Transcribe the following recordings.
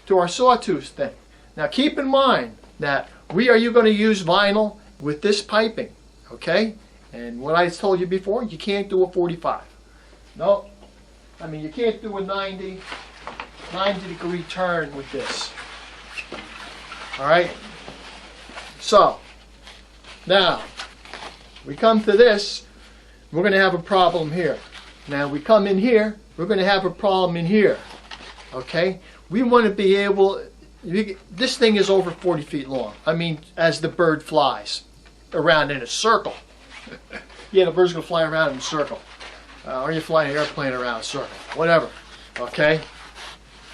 to our sawtooth thing. Now keep in mind that you going to use vinyl with this piping, okay? And what I told you before, you can't do a 45. No, I mean you can't do a 90 degree turn with this. All right. So now we come to this. We're going to have a problem here. Now we come in here. We're going to have a problem in here. Okay. We want to be able. This thing is over 40 feet long. I mean, as the bird flies around in a circle. Yeah, the bird's going to fly around in a circle. Or you fly an airplane around a circle. Whatever. Okay?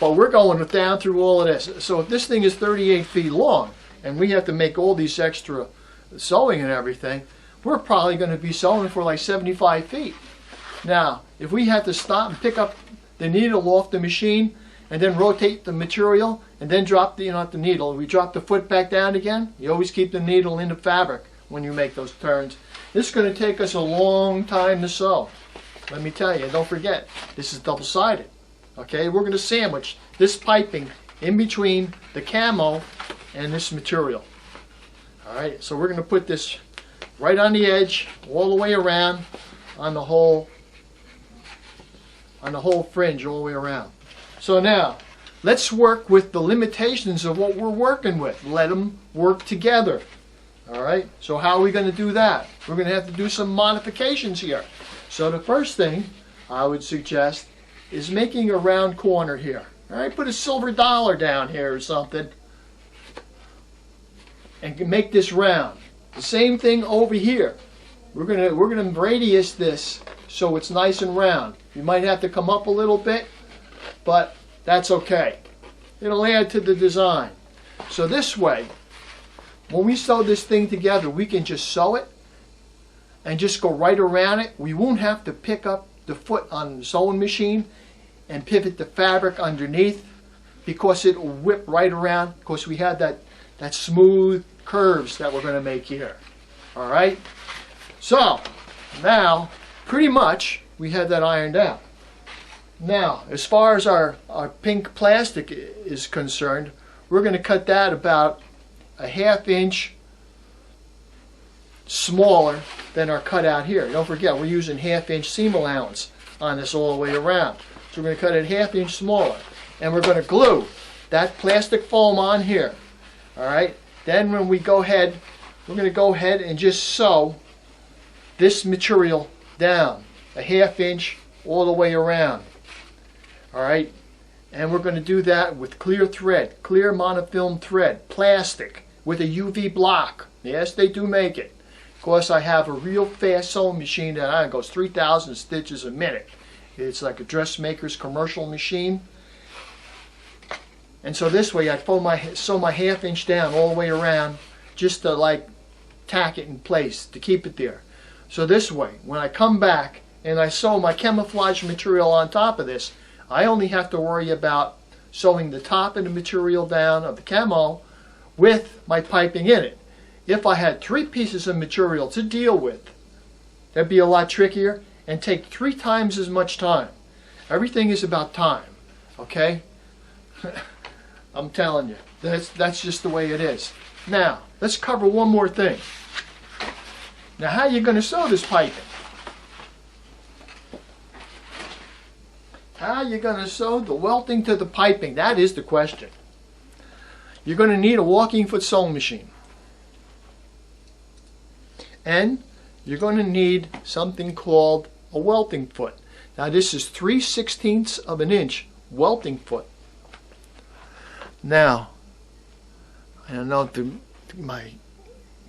But we're going down through all of this. So if this thing is 38 feet long, and we have to make all these extra sewing and everything, we're probably going to be sewing for like 75 feet. Now, if we had to stop and pick up the needle off the machine, and then rotate the material, and then drop the, not the needle, we drop the foot back down again. You always keep the needle in the fabric when you make those turns. This is going to take us a long time to sew. Let me tell you, don't forget, this is double-sided. Okay, we're going to sandwich this piping in between the camo and this material. Alright, so we're going to put this right on the edge, all the way around, on the whole fringe all the way around. So now, let's work with the limitations of what we're working with. Let them work together. Alright, so how are we going to do that? We're going to have to do some modifications here. So the first thing I would suggest is making a round corner here. Alright, put a silver dollar down here or something. And make this round. The same thing over here. We're gonna radius this so it's nice and round. You might have to come up a little bit, but that's okay. It'll add to the design. So this way, when we sew this thing together, we can just sew it and just go right around it. We won't have to pick up the foot on the sewing machine and pivot the fabric underneath, because it will whip right around, because we have that smooth curves that we're going to make here. Alright? So, now, pretty much, we have that ironed out. Now, as far as our pink plastic is concerned, we're going to cut that about a 1/2 inch smaller than our cutout here. Don't forget, we're using 1/2 inch seam allowance on this all the way around. So we're going to cut it 1/2 inch smaller. And we're going to glue that plastic foam on here. Alright? Then when we go ahead, we're going to go ahead and just sew this material down a 1/2 inch all the way around. Alright? And we're going to do that with clear thread, clear monofilm thread, plastic, with a UV block. Yes, they do make it. Of course, I have a real fast sewing machine that goes 3,000 stitches a minute. It's like a dressmaker's commercial machine. And so this way I sew my 1/2 inch down all the way around, just to like tack it in place to keep it there. So this way, when I come back and I sew my camouflage material on top of this, I only have to worry about sewing the top of the material down of the camo with my piping in it. If I had 3 pieces of material to deal with, that'd be a lot trickier and take 3 times as much time. Everything is about time, okay? I'm telling you, that's just the way it is. Now, let's cover one more thing. Now, how are you going to sew this piping? How are you going to sew the welting to the piping? That is the question. You're going to need a walking foot sewing machine. And you're going to need something called a welting foot. Now this is 3/16 of an inch welting foot. Now, I don't know if my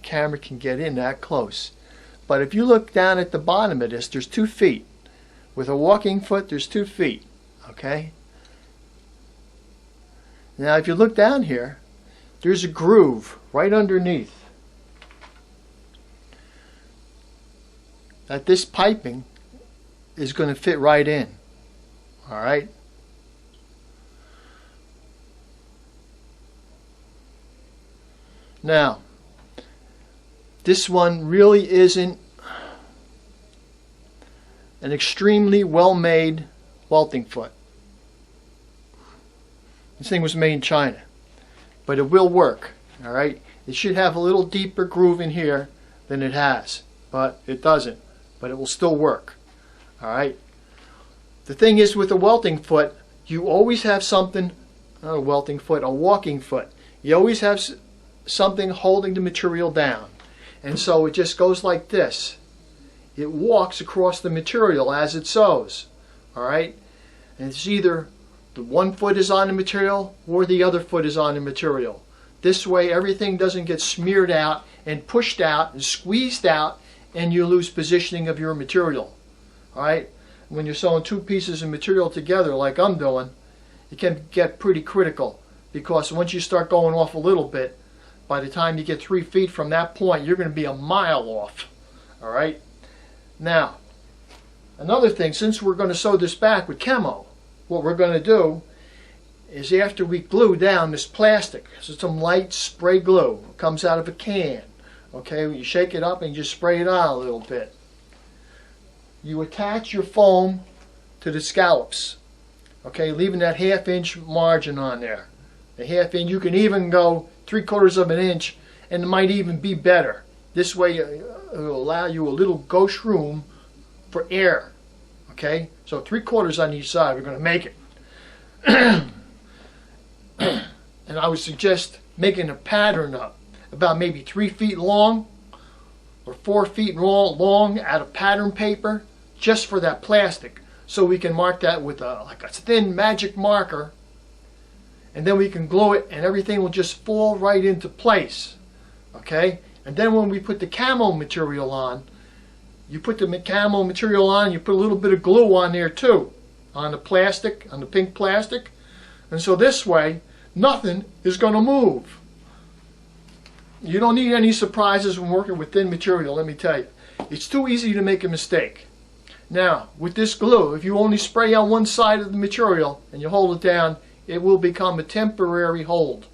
camera can get in that close, but if you look down at the bottom of this, there's 2 feet. With a walking foot, there's 2 feet. Okay? Now if you look down here, there's a groove right underneath that this piping is going to fit right in. Alright? Now, this one really isn't an extremely well-made welting foot. This thing was made in China. But it will work. Alright? It should have a little deeper groove in here than it has. But it doesn't. But it will still work. Alright? The thing is with a welting foot, you always have something, not a welting foot, a walking foot. You always have something holding the material down. And so it just goes like this. It walks across the material as it sews. Alright? And it's either the one foot is on the material or the other foot is on the material. This way everything doesn't get smeared out and pushed out and squeezed out and you lose positioning of your material. Alright? When you're sewing two pieces of material together like I'm doing, it can get pretty critical because once you start going off a little bit, by the time you get 3 feet from that point, you're going to be a mile off. Alright? Now, another thing, since we're going to sew this back with camo, what we're going to do is after we glue down this plastic, so some light spray glue, it comes out of a can. Okay, you shake it up and you just spray it on a little bit. You attach your foam to the scallops. Okay, leaving that 1/2 inch margin on there. The 1/2 inch, you can even go 3/4 of an inch, and it might even be better. This way it will allow you a little gauche room for air. Okay, so 3/4 on each side, we're going to make it. And I would suggest making a pattern up about maybe 3 feet long or 4 feet long out of pattern paper just for that plastic, so we can mark that with like a thin magic marker, and then we can glue it and everything will just fall right into place. Okay, and then when we put the camo material on, you put the camo material on, you put a little bit of glue on there too, on the plastic, on the pink plastic, and so this way nothing is going to move. You don't need any surprises when working with thin material, let me tell you. It's too easy to make a mistake. Now, with this glue, if you only spray on one side of the material and you hold it down, it will become a temporary hold.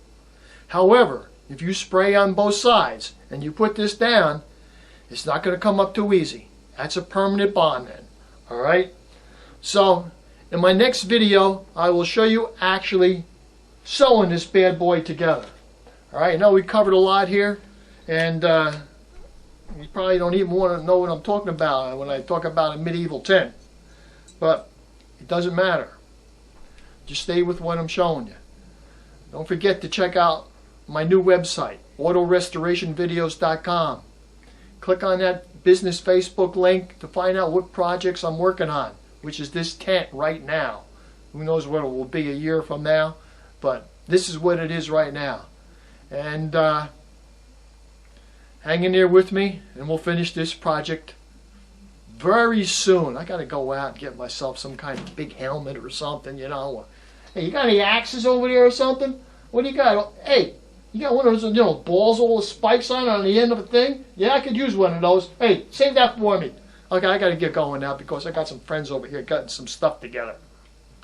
However, if you spray on both sides and you put this down, it's not going to come up too easy. That's a permanent bond then. Alright? So, in my next video, I will show you actually sewing this bad boy together. Alright, I know we covered a lot here, and you probably don't even want to know what I'm talking about when I talk about a medieval tent. But it doesn't matter. Just stay with what I'm showing you. Don't forget to check out my new website, autorestorationvideos.com. Click on that business Facebook link to find out what projects I'm working on, which is this tent right now. Who knows what it will be a year from now, but this is what it is right now. And hang in there with me and we'll finish this project very soon. I gotta go out and get myself some kind of big helmet or something, you know. Hey, you got any axes over there or something? What do you got? Hey, you got one of those, you know, balls all the spikes on the end of a thing? Yeah, I could use one of those. Hey, save that for me. Okay, I gotta get going now because I got some friends over here getting some stuff together.